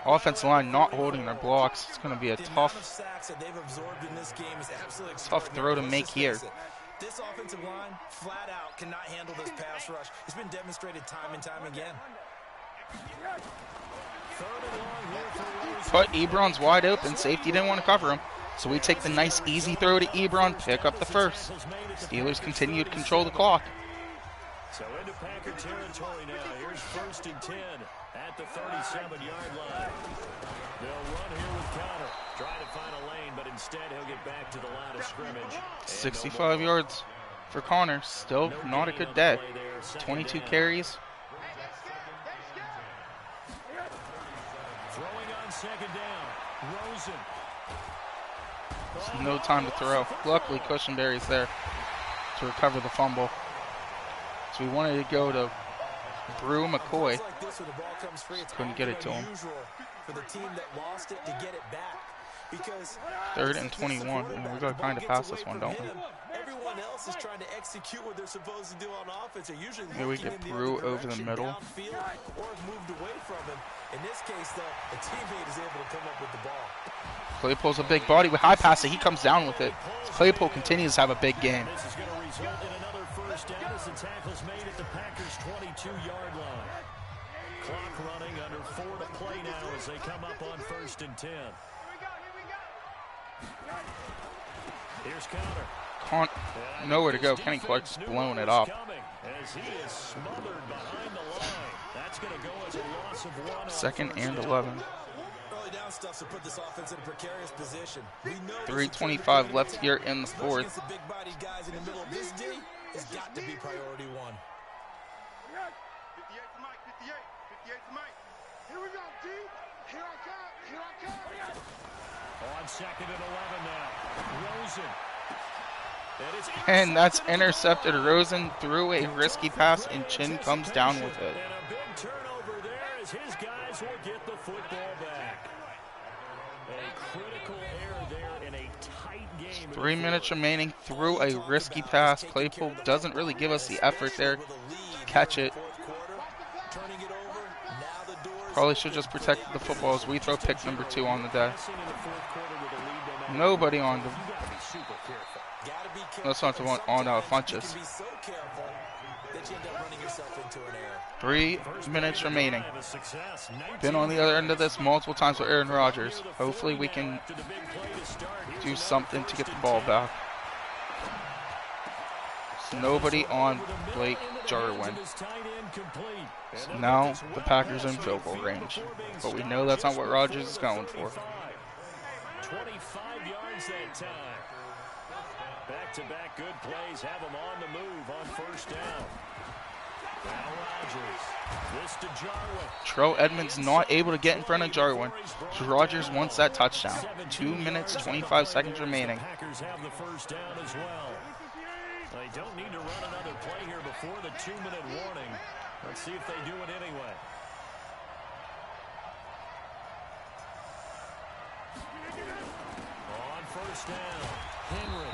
Offensive line not holding their blocks. It's going to be a the amount of tough sacks that they've absorbed in this game is absolutely Tough throw to extraordinary. make Let's just here. face it. This offensive line, flat out, cannot handle this pass rush. It's been demonstrated time and time again. Third and long here for Rosen. But Ebron's wide open. Safety didn't want to cover him. So we take the nice easy throw to Ebron, pick up the first. Steelers continue to control the clock. So into Packer territory now. Here's first and 10 at the 37-yard line. They'll run here with Conner. Try to find a lane, but instead he'll get back to the line of scrimmage. 65 yards for Connor. Still not a good day. 22 carries. Throwing on second down. Rosen. There's no time to throw. Luckily, Cushenberry's there to recover the fumble. So we wanted to go to Brew McCoy. Like this, when the ball comes free, it's Couldn't get it to him. unusual for the team that lost it to get it back. Because 3rd and 21. And we got to kind of pass this one, don't we? Everyone else is trying to execute what they're supposed to do on offense. They're usually Here we looking get in the Brew other over the direction, middle. downfield, or have moved away from him. In this case, though, the teammate is able to come up with the ball. Claypool's a big body with high pass it. He comes down with it. Claypool continues to have a big game. This is going to result in another first down as the tackle's made at the Packers' 22-yard line. Clock running under 4 to play now as they come up on first and 10. Here's Conner. Nowhere to go. Kenny Clark's blowing it up. As he is smothered behind the line. That's going to go as a loss of 1 on 2nd and first 11. Early down stuff to put this offense in a precarious position. We know 3:25 left here in the especially fourth. against the big-bodied guys in the middle of this D, has got to be priority 1. 58 to Mike, 58 to Mike. Here we go, D. Here I come, here I come. On second and 11 now. Rosen. And that's intercepted. Rosen threw a risky pass, and Chin comes down with it. And a big turnover there as his guys will get the football back. A critical error there in a tight game. 3 minutes remaining. Threw a risky pass. Claypool doesn't really give us the effort there to catch it. Probably should just protect the football as we throw pick number 2 on the day. Nobody on the... Let's not on Funches. 3 minutes remaining. Been on the other end of this multiple times with Aaron Rodgers. Hopefully we can do something to get the ball back. There's nobody on Blake Jarwin. So now the Packers are in field goal range. But we know that's not what Rodgers is going for. 25 yards that time. Back-to-back good plays have them on the move on first down. Now Rodgers. This to Jarwin. Terrell Edmonds not able to get in front of Jarwin. Rodgers wants that touchdown. 2 minutes, 25 seconds remaining. Packers have the first down as well. They don't need to run another play here before the 2-minute warning. Let's see if they do it anyway. On first down.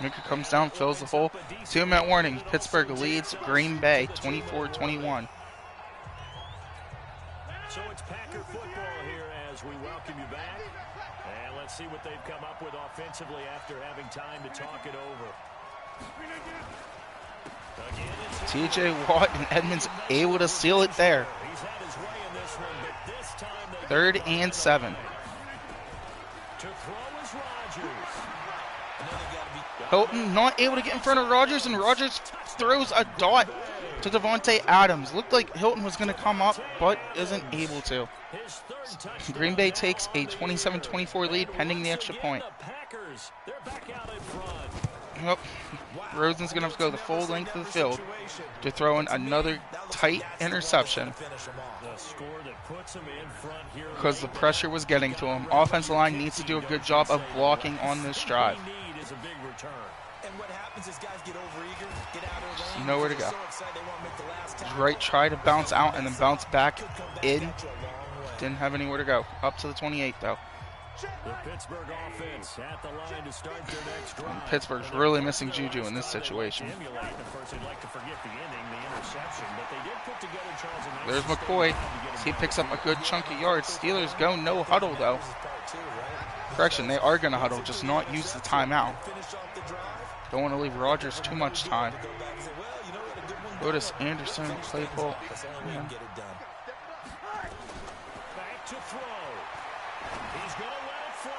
Minka comes down, fills the hole. 2-minute warning. Pittsburgh leads Green Bay 24-21. So it's Packer football here as we welcome you back. And let's see what they've come up with offensively after having time to talk it over. TJ Watt and Edmonds able to seal it there. 3rd and 7. To throw is Rodgers. Hilton not able to get in front of Rodgers, and Rodgers throws a dot to Devontae Adams. Looked like Hilton was going to come up, but isn't able to. Green Bay takes a 27-24 lead pending the extra point. Yep. Rosen's going to have to go the full length of the field to throw in another tight interception because the pressure was getting to him. Offensive line needs to do a good job of blocking on this drive. Just nowhere to go. Right, try to bounce out and then bounce back in. Didn't have anywhere to go. Up to the 28 though. The Pittsburgh offense at the line to start their next drive. And Pittsburgh's really missing Juju in this situation. There's McCoy. He picks up a good chunk of yards. Steelers go no huddle though. Correction, they are going to huddle, just not use the timeout. Don't want to leave Rodgers too much time. Otis Anderson, Claypool. Yeah. Back to throw. He's going to let it fly.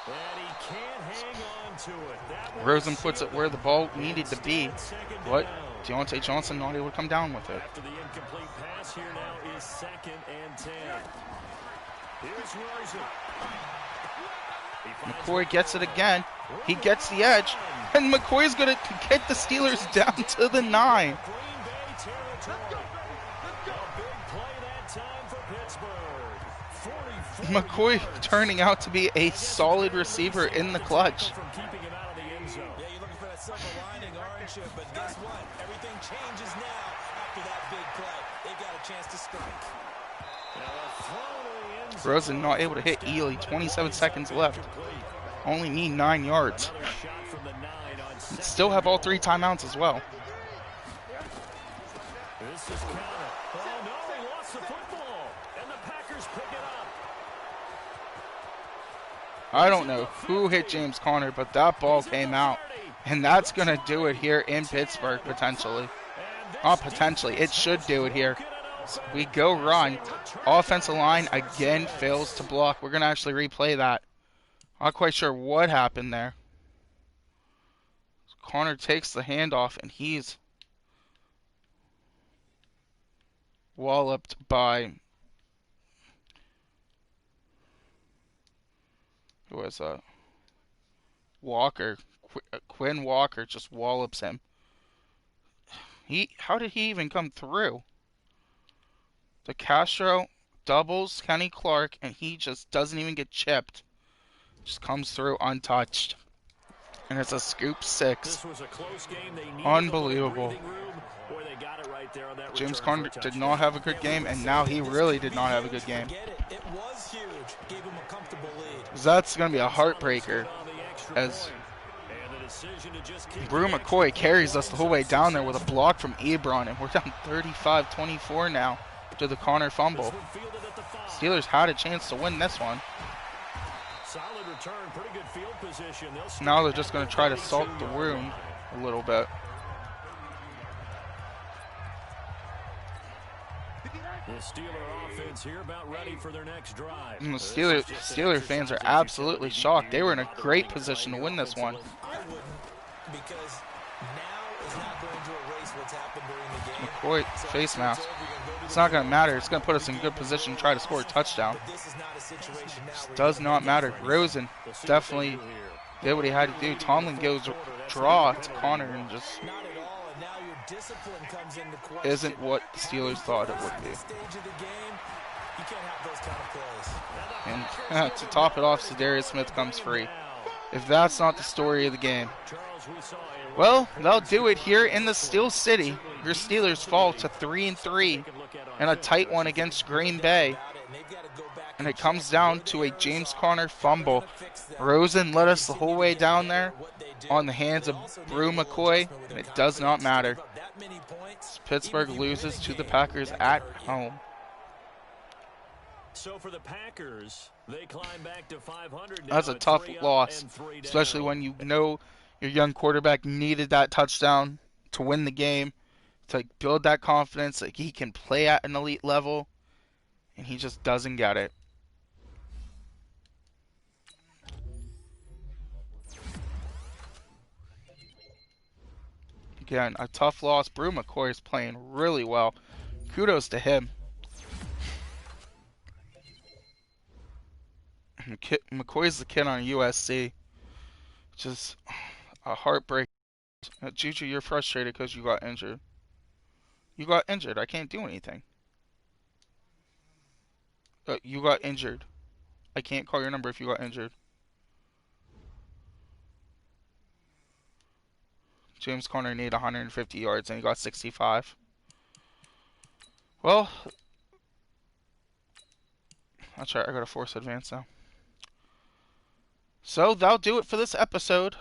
And he can't hang on to it. Rosen puts it where the ball needed to be, but Deontay Johnson not able to come down with it. After the incomplete pass, here now is 2nd and 10. Here's Rosen. McCoy gets it again. He gets the edge, and McCoy's going to get the Steelers down to the 9. McCoy turning out to be a solid receiver in the clutch. Yeah, you're looking for that silver lining, aren't you? But guess what? Everything changes now after that big play. They've got a chance to strike. Rosen not able to hit Ely. 27 seconds left. Only need 9 yards. Still have all 3 timeouts as well. This is counter. Oh no, he lost the football. And the Packers pick it up. I don't know who hit James Conner, but that ball came out. And that's going to do it here in Pittsburgh, potentially. Not potentially. It should do it here. So we go run. Offensive line again fails to block. We're going to actually replay that. Not quite sure what happened there. Conner takes the handoff, and he's walloped by... Who was that? Walker. Quinn Walker just wallops him. How did he even come through? De Castro doubles Kenny Clark, and he just doesn't even get chipped. Just comes through untouched. And it's a scoop 6. This was a close game. They needed a little Unbelievable. breathing room. Boy, they got it right there on that James return for Conner a did touchdown. not have a good game, and now he really did not have a good game. It was huge. Gave him a comfortable lead. That's going to be a heartbreaker, as Brew McCoy carries us the whole way down there with a block from Ebron, and we're down 35-24 now to the Conner fumble. Steelers had a chance to win this one. Solid return, pretty good field position. Now they're just going to try to salt the wound a little bit. The Steeler offense here about ready for their next drive. And the Steeler fans are absolutely shocked. They were in a great position to win this one. I wouldn't, because now is not going to erase what's happened during the game. McCoy, face mask. It's not going to matter. It's going to put us in good position to try to score a touchdown. This does not matter. Rosen definitely did what he had to do. Tomlin goes draw to Conner and just isn't what the Steelers thought it would be. And to top it off, Zadarius Smith comes free. If that's not the story of the game. Well, they'll do it here in the Steel City. Your Steelers fall to 3-3 and a tight one against Green Bay. And it comes down to a James Conner fumble. Rosen led us the whole way down there on the hands of Brew McCoy, and it does not matter. Pittsburgh loses to the Packers at home. So for the Packers, they climb back to 500. That's a tough loss, especially when you know your young quarterback needed that touchdown to win the game, to build that confidence that he can play at an elite level, and he just doesn't get it. Again, a tough loss. Brew McCoy is playing really well. Kudos to him. McCoy's the kid on USC. Just a heartbreak. Juju, you're frustrated because you got injured. You got injured. I can't do anything. You got injured. I can't call your number if you got injured. James Conner needed 150 yards and he got 65. Well, that's right. I got to force advance now. So that'll do it for this episode.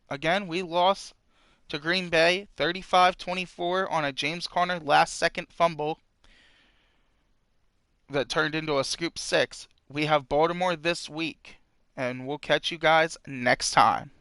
Again, we lost to Green Bay 35-24 on a James Conner last-second fumble that turned into a scoop 6. We have Baltimore this week, and we'll catch you guys next time.